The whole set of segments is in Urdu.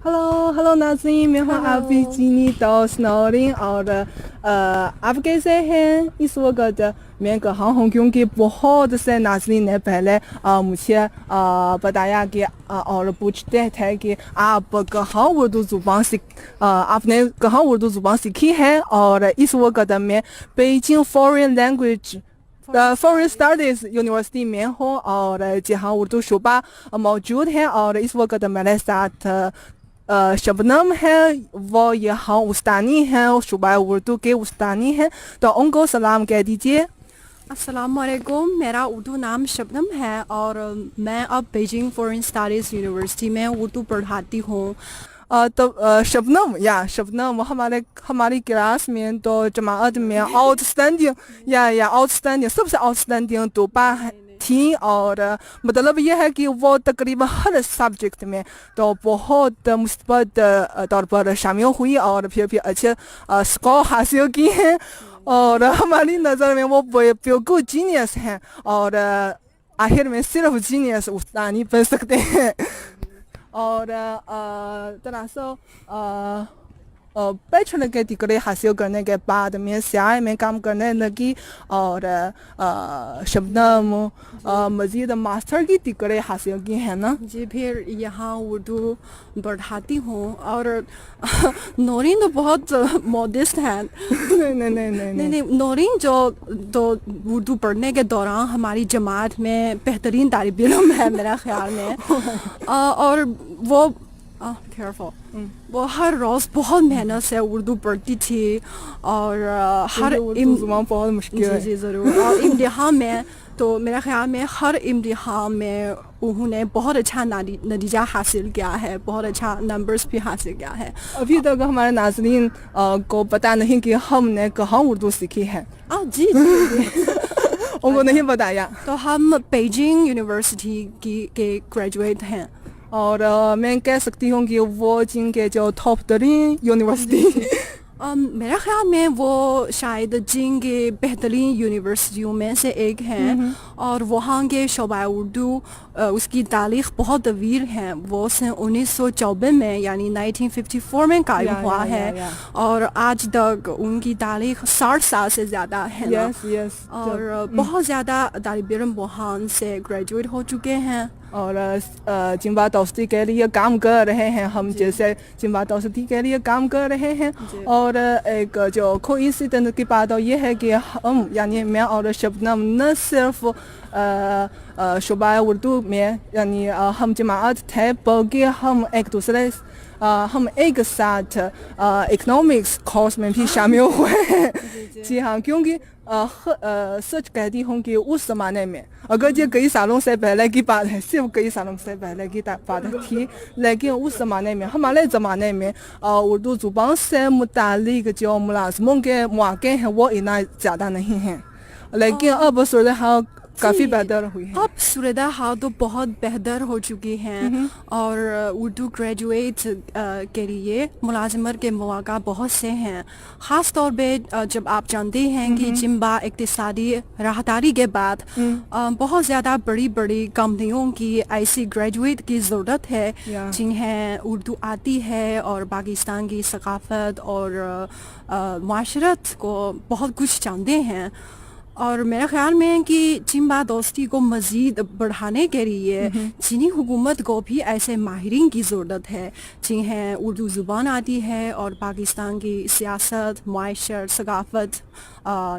Hello ناظرین، میں ہوں آپ کی چینی دوست نورین، اور آپ کیسے ہیں اس وقت؟ میں کہا ہوں کیونکہ بہت سے ناظرین نے پہلے مجھے بتایا کہ اور پوچھتے تھے کہ آپ کہاں اردو زبان آپ نے کہاں اردو زبان سیکھی ہے، اور اس وقت میں بیجنگ فورن اسٹڈیز یونیورسٹی میں ہوں، اور جہاں اردو شعبہ موجود ہے، اور اس وقت میرے ساتھ شبنم ہے، وہ یہاں استانی ہیں، شعبہ اردو کے استانی ہیں، تو ان کو سلام کہہ دیجیے۔ السلام علیکم، میرا اردو نام شبنم ہے اور میں اب بیجنگ فورن اسٹڈیز یونیورسٹی میں اردو پڑھاتی ہوں۔ تو شبنم ہماری کلاس میں تو جماعت میں آؤٹ اسٹینڈنگ سب سے آؤٹ اسٹینڈنگ طلباء تھیں، اور مطلب یہ ہے کہ وہ تقریباً ہر سبجیکٹ میں تو بہت مثبت طور پر شامل ہوئی، اور پھر اچھے اسکور حاصل کی ہیں، اور ہماری نظر میں وہ بالکل جینیس ہیں، اور آخر میں صرف جینیس استانی بن سکتے ہیں۔ اور دراصل بیچلر کے ڈگری حاصل کرنے کے بعد میں سیاح میں کام کرنے لگی، اور شبنم مزید ماسٹر کی ڈگری حاصل کی ہے نا؟ جی، پھر یہاں اردو پڑھاتی ہوں، اور نورین تو بہت مودست ہے۔ نہیں، نورین جو تو اردو پڑھنے کے دوران ہماری جماعت میں بہترین طالب علم ہے میرا خیال میں، اور وہ ہر روز بہت محنت سے اردو پڑھتی تھی، اور ہر زبان بہت مشکل ہے۔ جی ضرور، اور امتحان میں تو میرا خیال میں ہر امتحان میں انہوں نے بہت اچھا نتیجہ حاصل کیا ہے، بہت اچھا نمبرز بھی حاصل کیا ہے۔ ابھی تک ہمارے ناظرین کو پتہ نہیں کہ ہم نے کہاں اردو سیکھی ہے۔ جی ان کو نہیں بتایا۔ تو ہم بیجنگ یونیورسٹی کے گریجویٹ ہیں، اور میں کہہ سکتی ہوں کہ وہ جن کے جو ٹاپ ترین یونیورسٹی میرا خیال میں وہ شاید جن کے بہترین یونیورسٹیوں میں سے ایک ہیں، اور وہاں کے شعبہ اردو اس کی تاریخ بہت طویل ہے۔ وہ سن 1954 میں یعنی 1954 میں قائم ہوا ہے، اور آج تک ان کی تاریخ 60 سال سے زیادہ ہے، اور بہت زیادہ طالب علم وہاں سے گریجویٹ ہو چکے ہیں، اور جنبا دوستی کے لیے کام کر رہے ہیں، ہم جیسے جنبا دوستی کے لیے کام کر رہے ہیں۔ اور ایک جو کوئنسیڈنس کی بات یہ ہے کہ ہم یعنی میں اور شبنم نہ صرف شعبہ اردو میں یعنی ہم جماعت تھے، بلکہ ہم ایک ساتھ اکنامکس کورس میں بھی شامل ہوئے ہیں۔ جی ہاں، کیونکہ سچ کہتی ہوں کہ اس زمانے میں، اگر یہ کئی سالوں سے پہلے کی بات ہے، صرف کئی سالوں سے پہلے کی بات تھی، لیکن اس زمانے میں، ہمارے زمانے میں اردو زبان سے متعلق جو ملازموں کے مواقع ہیں وہ اتنا زیادہ نہیں ہیں، لیکن اب صورتحال کافی بہتر ہوئی ہے۔ اب صورتحال تو بہت بہتر ہو چکی ہیں، اور اردو گریجویٹ کے لیے ملازمت کے مواقع بہت سے ہیں، خاص طور پہ جب آپ جانتے ہیں کہ جنبا اقتصادی راہداری کے بعد بہت زیادہ بڑی بڑی کمپنیوں کی ایسی گریجویٹ کی ضرورت ہے جنہیں اردو آتی ہے، اور پاکستان کی ثقافت اور معاشرت کو بہت کچھ جانتے ہیں۔ اور میرا خیال میں کہ جنبا دوستی کو مزید بڑھانے کے لیے چینی حکومت کو بھی ایسے ماہرین کی ضرورت ہے جنہیں اردو زبان آتی ہے، اور پاکستان کی سیاست، معاشرت، ثقافت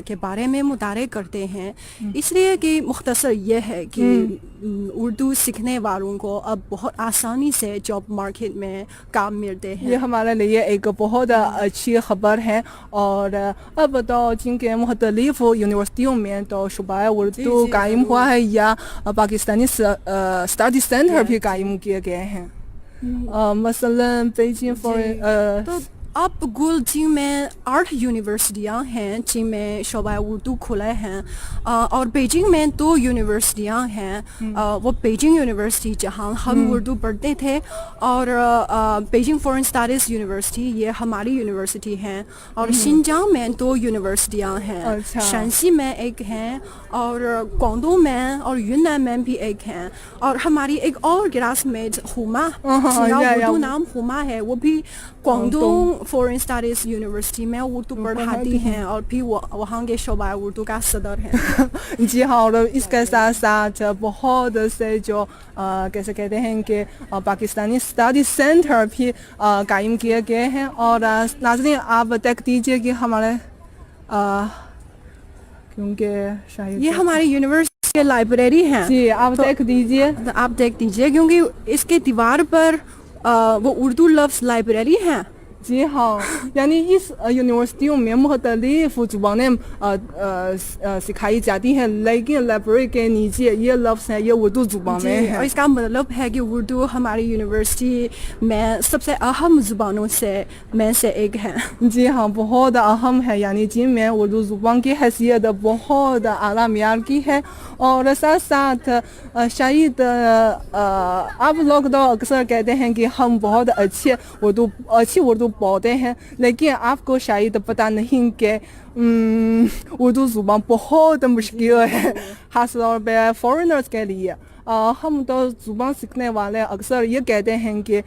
کے بارے میں مطالعہ کرتے ہیں۔ اس لیے کہ مختصر یہ ہے کہ اردو سیکھنے والوں کو اب بہت آسانی سے جاب مارکیٹ میں کام ملتے ہیں۔ یہ ہمارے لیے ایک بہت اچھی خبر ہے، اور اب تو جن کے مختلف یونیورسٹیوں میں تو شعبہ اردو قائم ہوا ہے، یا پاکستانی اسٹڈی سینٹر بھی قائم کیے گئے ہیں، مثلا بیجنگ اب گل جن میں 8 یونیورسٹیاں ہیں جن میں شعبہ اردو کھلے ہیں اور بیجنگ میں 2 یونیورسٹیاں ہیں وہ بیجنگ یونیورسٹی جہاں ہم اردو پڑھتے تھے اور بیجنگ فارن اسٹڈیز یونیورسٹی یہ ہماری یونیورسٹی ہیں اور شنجانگ میں 2 یونیورسٹیاں ہیں شانسی میں ایک ہیں اور کوندو میں اور یونان میں بھی ایک ہیں اور ہماری ایک اور کلاس میٹ ہوما اردو نام ہوما ہے وہ بھی کوندو فورن اسٹڈیز یونیورسٹی میں اردو پڑھاتی ہیں اور پھر وہاں کے شعبہ اردو کا صدر ہیں. جی ہاں اور اس کے ساتھ ساتھ بہت سے جو کیسے کہتے ہیں کہ پاکستانی اسٹڈی سینٹر بھی قائم کیے گئے ہیں اور ناظرین آپ دیکھ دیجیے کہ ہمارے کیونکہ شاید یہ ہماری یونیورسٹی کے لائبریری ہیں. جی آپ دیکھ دیجیے کیونکہ اس کے دیوار پر وہ اردو لفظ لائبریری ہیں. جی ہاں یعنی اس یونیورسٹیوں میں مختلف زبانیں سکھائی جاتی ہیں لیکن لائبریری کے نیچے یہ لفظ ہے یہ اردو زبان میں ہے اور اس کا مطلب ہے کہ اردو ہماری یونیورسٹی میں سب سے اہم زبانوں میں سے ایک ہے. جی ہاں بہت اہم ہے یعنی جن میں اردو زبان کی حیثیت بہت اعلیٰ معیار کی ہے اور ساتھ ساتھ شاید آپ لوگ تو اکثر کہتے ہیں کہ ہم بہت اچھی اردو پڑھتے ہیں لیکن آپ کو شاید پتہ نہیں کہ اردو زبان بہت مشکل ہے خاص طور پہ فارنرز کے لیے. ہم تو زبان سیکھنے والے اکثر یہ کہتے ہیں کہ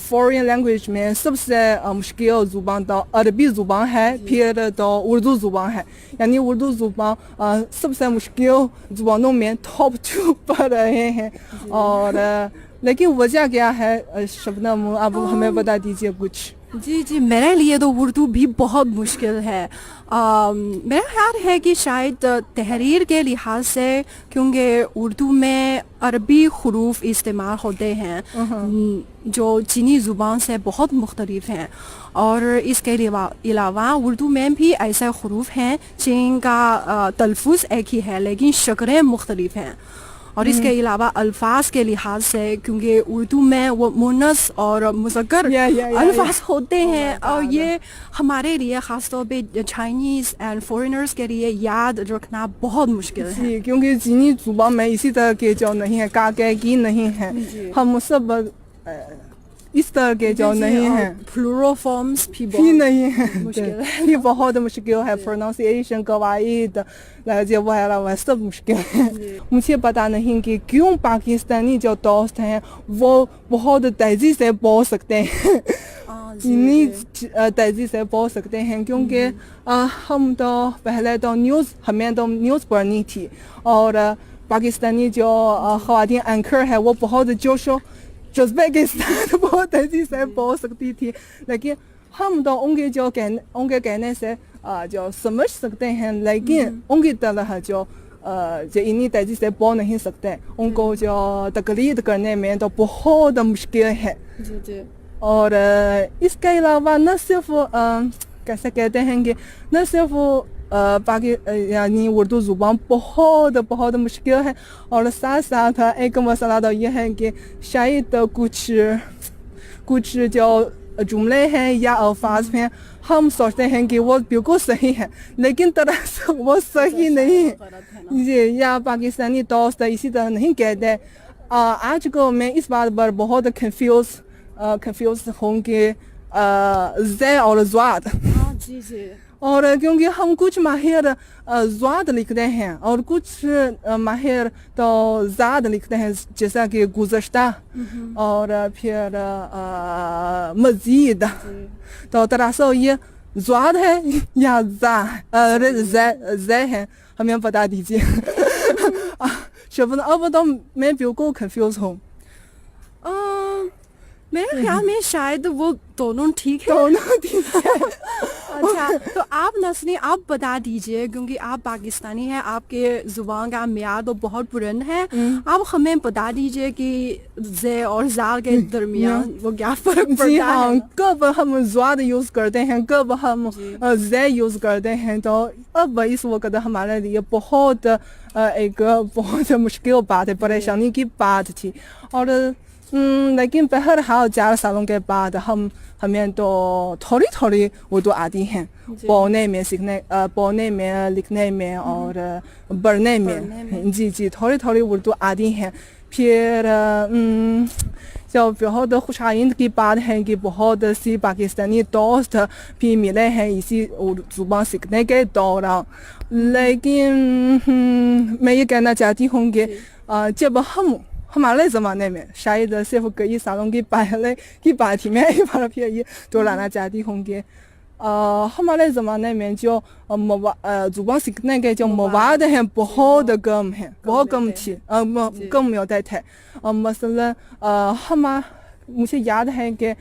فورین لینگویج میں سب سے مشکل زبان تو عربی زبان ہے پھر تو اردو زبان ہے یعنی اردو زبان سب سے مشکل زبانوں میں ٹاپ 2 پر رہے ہیں اور لیکن وجہ کیا ہے شبنم آپ ہمیں بتا دیجیے کچھ. جی میرے لیے تو اردو بھی بہت مشکل ہے. میرا خیال ہے کہ شاید تحریر کے لحاظ سے کیونکہ اردو میں عربی حروف استعمال ہوتے ہیں جو چینی زبان سے بہت مختلف ہیں اور اس کے علاوہ اردو میں بھی ایسے حروف ہیں جن کا تلفظ ایک ہی ہے لیکن شکلیں مختلف ہیں اور اس کے علاوہ الفاظ کے لحاظ سے کیونکہ اردو میں وہ مؤنث اور مذکر الفاظ ہوتے ہیں اور یہ ہمارے لیے خاص طور پہ چائنیز اینڈ فورینرز کے لیے یاد رکھنا بہت مشکل ہے کیونکہ چینی زبان میں اسی طرح کے جو نہیں ہے کاکیکی نہیں ہے ہم سب اس طرح کے جو نہیں ہیں پلورل فارمز بھی نہیں ہیں یہ بہت مشکل ہے پروننسیشن قواعد لہجے وغیرہ وہ سب مشکل ہے. مجھے پتا نہیں کہ کیوں پاکستانی جو دوست ہیں وہ بہت تیزی سے بول سکتے ہیں اتنی تیزی سے بول سکتے ہیں کیونکہ ہم تو پہلے تو ہمیں تو نیوز پڑھنی تھی اور پاکستانی جو خواتین اینکر ہے وہ بہت جوش و جذبے کے ساتھ بہت تیزی سے بول سکتی تھی لیکن ہم تو ان کے کہنے سے جو سمجھ سکتے ہیں لیکن ان کی طرح جو اتنی تیزی سے بول نہیں سکتے ان کو جو تقلید کرنے میں تو بہت مشکل ہے. اور اس کے علاوہ نہ صرف کیسے کہتے ہیں کہ نہ صرف یعنی اردو زبان بہت مشکل ہے اور ساتھ ساتھ ایک مسئلہ تو یہ ہے کہ شاید کچھ جو جملے ہیں یا الفاظ ہیں ہم سوچتے ہیں کہ وہ بالکل صحیح ہے لیکن دراصل وہ صحیح نہیں ہے. جی یا پاکستانی دوست اسی طرح نہیں کہتے. آج کو میں اس بات پر بہت کنفیوز ہوں کہ زے اور زواد اور کیونکہ ہم کچھ ماہر زواد لکھتے ہیں اور کچھ ماہر تو زاد لکھتے ہیں جیسا کہ گزشتہ اور پھر مزید تو دراصل یہ زواد ہے یا زے ہے ہمیں بتا دیجیے. اب تو میں بالکل کنفیوز ہوں. میرے خیال میں شاید وہ دونوں ٹھیک ہے. اچھا تو آپ نسلی آپ بتا دیجئے کیونکہ آپ پاکستانی ہیں آپ کے زبان کا معیار تو بہت بلند ہے آپ ہمیں بتا دیجئے کہ زے اور زال کے درمیان وہ کیا فرق پڑتا ہے. کب ہم زواد یوز کرتے ہیں کب ہم زے یوز کرتے ہیں تو اب اس وقت ہمارے لیے بہت مشکل بات ہے پریشانی کی بات تھی. اور لیکن بہرحال 4 سالوں کے بعد ہمیں تو تھوڑی تھوڑی اردو آتی ہیں پڑھنے میں پڑھنے میں لکھنے میں اور پڑھنے میں جی تھوڑی تھوڑی اردو آتی ہیں. پھر جو بہت خوش آئند کی بات ہے کہ بہت سی پاکستانی دوست بھی ملے ہیں اسی زبان سیکھنے کے دوران. لیکن میں یہ کہنا چاہتی ہوں کہ جب ہمارے زمانے میں شاید صرف کئی سالوں کی پہلے کی بات تھی, میں ایک بار پھر یہ دہرانا چاہتی ہوں کہ ہمارے زمانے میں جو زبان سیکھنے کے جو مواد ہیں بہت کم ہیں, بہت کم ہوتے تھے. مثلا مجھے یاد ہے کہ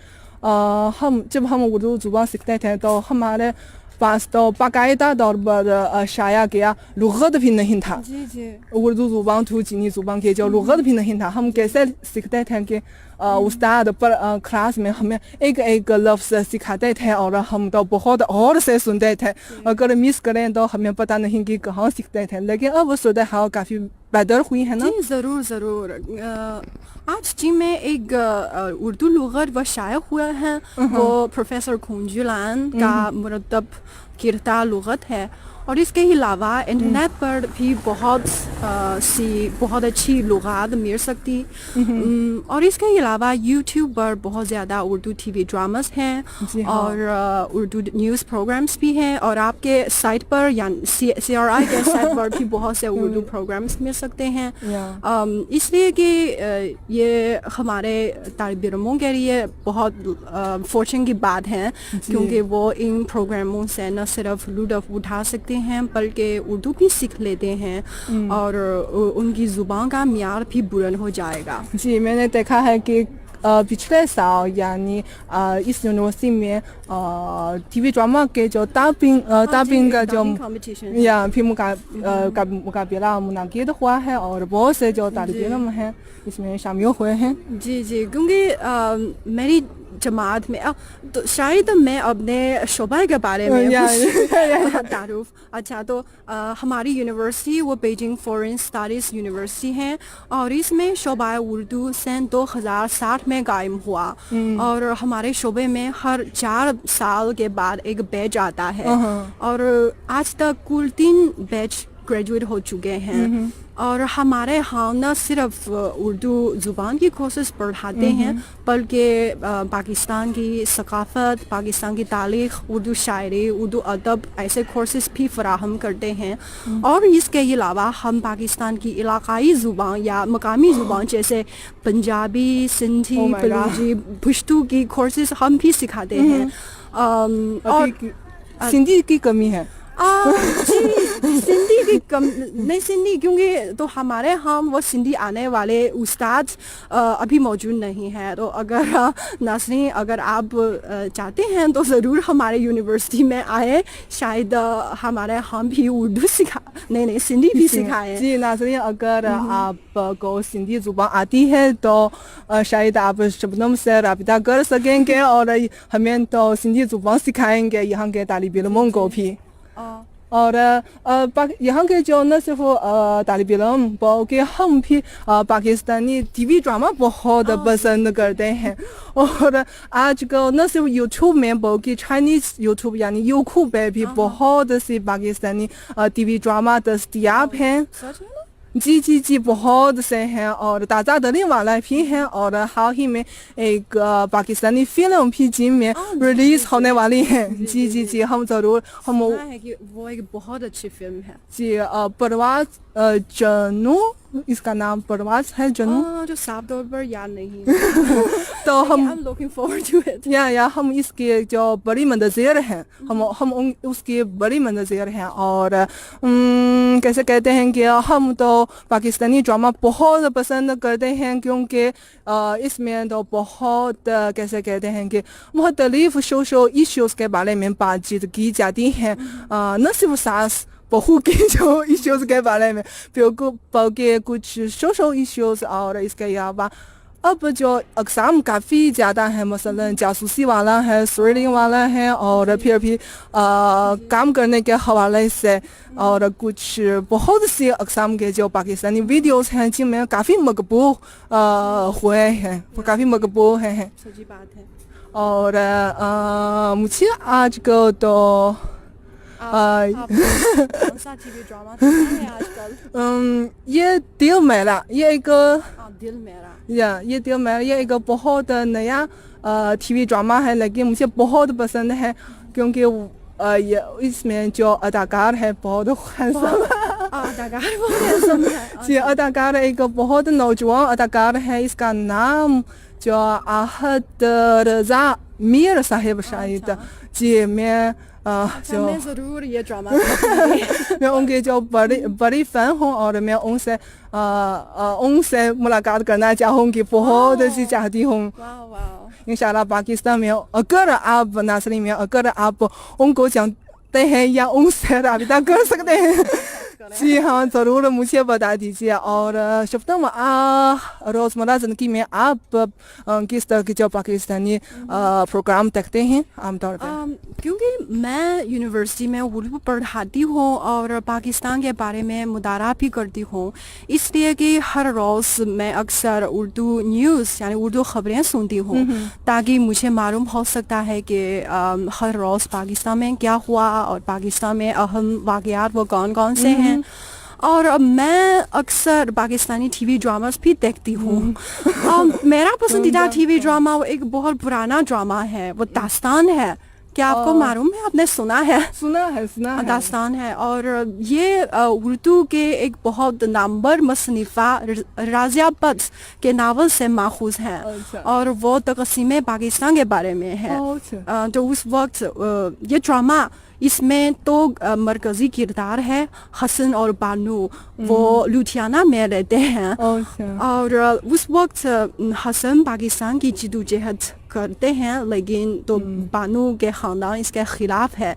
جب ہم اردو زبان سیکھتے تھے تو ہمارے پاس تو باقاعدہ طور پر شائع کیا لغت بھی نہیں تھا. اردو زبان تو چینی زبان کی جو لغت بھی نہیں تھا. ہم کیسے سیکھتے تھے کہ استاد پر کلاس میں ہمیں ایک لفظ سکھاتے تھے اور ہم تو بہت غور سے سنتے تھے. اگر مس کریں تو ہمیں پتہ نہیں کہ کہاں سیکھتے تھے. لیکن اب صورتحال کافی بہتر ہوئی ہے نا. جی ضرور. آج جی میں ایک اردو لغت و شائع ہوا ہے, وہ پروفیسر کھونجولان کا مرتب کردہ لغت ہے. اور اس کے علاوہ انٹرنیٹ پر بھی بہت اچھی لغات مل سکتی. اور اس کے علاوہ یوٹیوب پر بہت زیادہ اردو ٹی وی ڈراماز ہیں اور اردو نیوز پروگرامز بھی ہیں. اور آپ کے سائٹ پر یا CRI کے سائٹ پر بھی بہت سے اردو پروگرامز مل سکتے ہیں. اس لیے کہ یہ ہمارے طالب علموں کے لیے بہت فارچون کی بات ہے, کیونکہ وہ ان پروگراموں سے نہ صرف لطف اٹھا سکتے ہیں بلکہ اردو بھی سیکھ لیتے ہیں اور ان کی زبان کا معیار بھی بلند ہو جائے گا. جی میں نے دیکھا ہے کہ پچھلے سال یعنی اس یونیورسٹی میں ٹی وی ڈرامہ کے جو تابنگ کا جو پھر مقابلہ منعقد ہوا ہے اور بہت سے جو طالب علم ہیں اس میں شامل ہوئے ہیں. جی کیونکہ میری جماعت میں تو شاید میں اپنے شعبہ کے بارے میں تعارف. اچھا تو ہماری یونیورسٹی وہ بیجنگ فورن اسٹڈیز یونیورسٹی ہے اور اس میں شعبہ اردو سن 2060 میں قائم ہوا. اور ہمارے شعبے میں ہر 4 سال کے بعد ایک بیچ آتا ہے اور آج تک کل 3 بیچ گریجویٹ ہو چکے ہیں. اور ہمارے ہاں نہ صرف اردو زبان کی کورسز پڑھاتے ہیں بلکہ پاکستان کی ثقافت, پاکستان کی تاریخ, اردو شاعری, اردو ادب ایسے کورسز بھی فراہم کرتے ہیں. اور اس کے علاوہ ہم پاکستان کی علاقائی زبان یا مقامی زبان جیسے پنجابی, سندھی, بلوچی, پشتو کی کورسز ہم بھی سکھاتے ہیں. اور سندھی کی کمی ہے. سندھی کی نہیں سندھی کیونکہ تو ہمارے ہاں وہ سندھی آنے والے استاد ابھی موجود نہیں ہیں. تو اگر ناظرین اگر آپ چاہتے ہیں تو ضرور ہمارے یونیورسٹی میں آئے, شاید ہمارے ہاں بھی اردو نہیں سندھی بھی سکھائیں. جی ناظرین اگر آپ کو سندھی زبان آتی ہے تو شاید آپ شبنم سے رابطہ کر سکیں گے اور ہمیں تو سندھی زبان سکھائیں گے یہاں کے طالب علموں کو بھی. اور یہاں کے جو نہ صرف طالب علم بلکہ ہم بھی پاکستانی ٹی وی ڈرامہ بہت پسند کرتے ہیں. اور آج کل نہ صرف یوٹیوب میں بلکہ چائنیز یوٹیوب یعنی یوکو پہ بھی بہت سی پاکستانی ٹی وی ڈرامہ دستیاب ہیں. جی بہت سے ہیں اور تازہ ترین والا بھی ہیں. اور حال ہی میں ایک پاکستانی فلم بھی جن میں ریلیز ہونے والی ہے. جی ہم ضرور وہ ایک بہت اچھی فلم ہے. جی پرواز جنو, اس کا نام پرواز ہے جنو, جو صاف طور پر یاد نہیں تو ہم looking forward to it. یا ہم اس کے جو بڑی منتظر ہیں ہم اس کی بڑی منتظر ہیں. اور کیسے کہتے ہیں کہ ہم تو پاکستانی ڈرامہ بہت پسند کرتے ہیں کیونکہ اس میں تو بہت کیسے کہتے ہیں کہ مختلف سوشل ایشوز کے بارے میں بات چیت کی جاتی ہے. نہ صرف ساس بہو کے جو ایشوز کے بارے میں بلکہ کچھ سوشل ایشوز اور اس کے علاوہ اب جو اقسام کافی زیادہ ہیں، مثلا جاسوسی والا ہے، تھرلنگ والا ہے، اور پھر بھی کام کرنے کے حوالے سے، اور کچھ بہت سی اقسام کے جو پاکستانی ویڈیوز ہیں جن میں کافی مقبول ہوئے ہیں، کافی مقبول ہیں. سچی بات ہے. اور مجھے آج کو تو آپ کون سا ٹی وی ڈرامہ دیکھا ہے آج کل؟ یہ دل میرا، یہ ایک دل میرا، یہ دل میرا، یہ ایک بہت نیا ٹی وی ڈرامہ ہے، لیکن مجھے بہت پسند ہے کیونکہ اس میں جو اداکار ہے بہت جی، اداکار ایک بہت نوجوان اداکار ہے، اس کا نام جو احد رضا میر صاحب شاید. جی، میں میں ضرور یہ ڈرامہ میں ان کی جو بڑی فین ہوں، اور میں ان سے ملاقات کرنا چاہوں گی، بہت سی چاہتی ہوں. انشاءاللہ پاکستان میں اگر آپ ناظرین میں اگر آپ ان کو جانتے ہیں یا ان سے رابطہ کر سکتے ہیں، جی ہاں ضرور مجھے بتا دیجیے. اور شبنم، روزمرہ زندگی میں آپ کس طرح کے جو پاکستانی پروگرام دیکھتے ہیں عام طور پہ؟ کیونکہ میں یونیورسٹی میں اردو پڑھاتی ہوں اور پاکستان کے بارے میں مطالعہ بھی کرتی ہوں، اس لیے کہ ہر روز میں اکثر اردو نیوز یعنی اردو خبریں سنتی ہوں تاکہ مجھے معلوم ہو سکتا ہے کہ ہر روز پاکستان میں کیا ہوا اور پاکستان میں اہم واقعات وہ کون کون سے ہیں. اور میں اکثر پاکستانی ٹی وی ڈراماز بھی دیکھتی ہوں. میرا پسندیدہ ٹی وی ڈرامہ وہ ایک بہت پرانا ڈرامہ ہے، وہ داستان ہے. کیا آپ کو معلوم ہے؟ آپ نے سنا ہے؟ سنا ہے داستان ہے. اور یہ اردو کے ایک بہت نامور مصنفہ رازیہ بٹ کے ناول سے ماخوذ ہے، اور وہ تقسیم پاکستان کے بارے میں ہے. تو اس وقت یہ ڈرامہ، اس میں تو مرکزی کردار ہے حسن اور بانو، وہ لدھیانہ میں رہتے ہیں، اور اس وقت حسن پاکستان کی جدوجہد کرتے ہیں، لیکن تو بانو کے خاندان اس کے خلاف ہے،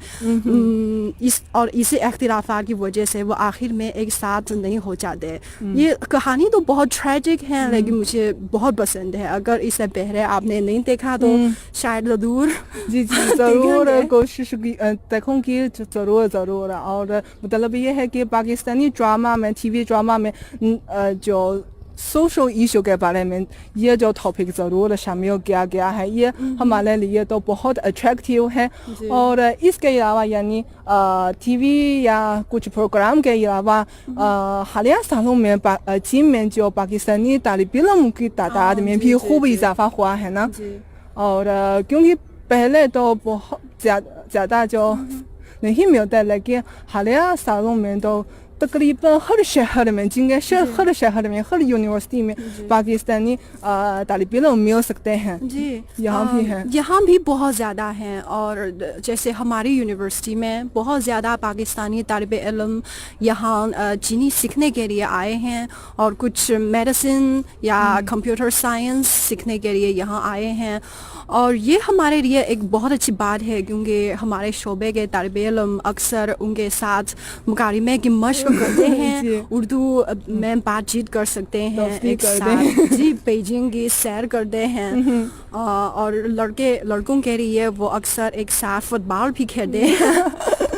اور اسی اختلافات کی وجہ سے وہ آخر میں ایک ساتھ نہیں ہو جاتے. یہ کہانی تو بہت ٹریجک ہے، لیکن مجھے بہت پسند ہے. اگر اس سے پہلے آپ نے نہیں دیکھا تو شاید ضرور جی ضرور کوشش دیکھوں گی، ضرور. اور مطلب یہ ہے کہ پاکستانی ڈرامہ میں، ٹی وی ڈرامہ میں جو سوشل ایشو کے بارے میں یہ جو ٹاپک ضرور شامل کیا گیا ہے، یہ ہمارے لیے تو بہت اٹریکٹیو ہے. اور اس کے علاوہ یعنی ٹی وی یا کچھ پروگرام کے علاوہ حالیہ سالوں میں چین میں جو پاکستانی طالب علم کی تعداد میں بھی خوب اضافہ ہوا ہے نا. اور کیونکہ پہلے تو بہت زیادہ جو نہیں ملتا، لیکن حالیہ سالوں میں تو تقریباً ہر شہر میں، ہر شہر میں، ہر یونیورسٹی میں پاکستانی طالب علم مل سکتے ہیں. جی یہاں بھی ہیں، یہاں بھی بہت زیادہ ہیں. اور جیسے ہماری یونیورسٹی میں بہت زیادہ پاکستانی طالب علم یہاں چینی سیکھنے کے لیے آئے ہیں، اور کچھ میڈیسن یا کمپیوٹر سائنس سیکھنے کے لیے یہاں آئے ہیں. اور یہ ہمارے لیے ایک بہت اچھی بات ہے، کیونکہ ہمارے شعبے کے طالب علم اکثر ان کے ساتھ مکالمے کی مشق کرتے ہیں، اردو میں بات چیت کر سکتے ہیں ایک ساتھ. جی، بیجنگ کی سیر کرتے ہیں. اور لڑکوں کے لیے وہ اکثر ایک ساتھ فٹ بال بھی کھیلتے ہیں.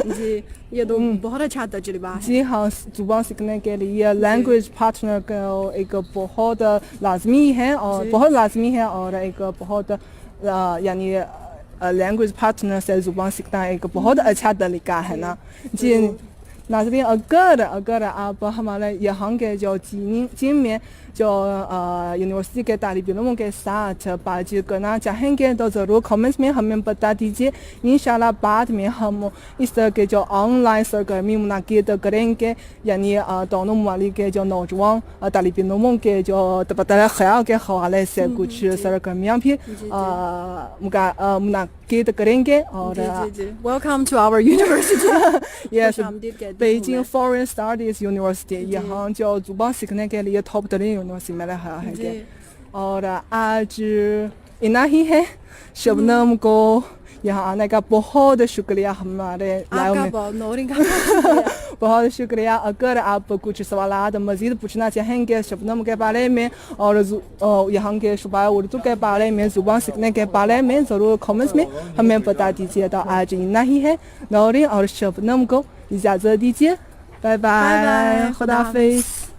جی، یہ تو بہت اچھا تجربہ ہے. جی ہاں، زبان سیکھنے کے لیے لینگویج پارٹنر کا ایک بہت لازمی ہے، اور ایک بہت یعنی لینگویج پارٹنر سے زبان سیکھنا ایک بہت اچھا طریقہ ہے نا. جی ناظرین، اگر آپ ہمارے یہاں کے جو چین میں جو یونیورسٹی کے طالب علموں کے ساتھ بات چیت کرنا چاہیں گے تو ضرور کمنٹس میں ہمیں بتا دیجیے. انشاءاللہ بعد میں ہم اس طرح کے جو آن لائن سرگرمی منعقد کریں گے، یعنی دونوں ممالک کے جو نوجوان طالب علموں کے جو تبادلہ خیال کے حوالے سے کچھ سرگرمیاں بھی منعقد کریں گے. اور welcome to our university. Yes, Beijing foreign studies university یہاں جو زبان سیکھنے کے لیے ٹاپ ترین یونیورسٹی میں رہا ہے. اور آج اتنا ہی ہے. شبنم کو یہاں آنے کا بہت شکریہ. ہمارے بہت شکریہ. اگر آپ کچھ سوالات مزید پوچھنا چاہیں گے شبنم کے بارے میں اور یہاں کے صوبہ اردو کے بارے میں, زبان سیکھنے کے بارے میں, ضرور کامنٹس میں ہمیں بتا دیجیے. تو آج اتنا ہی ہے. نورین اور شبنم کو اجازت دیجیے. Bye bye. خدا حافظ.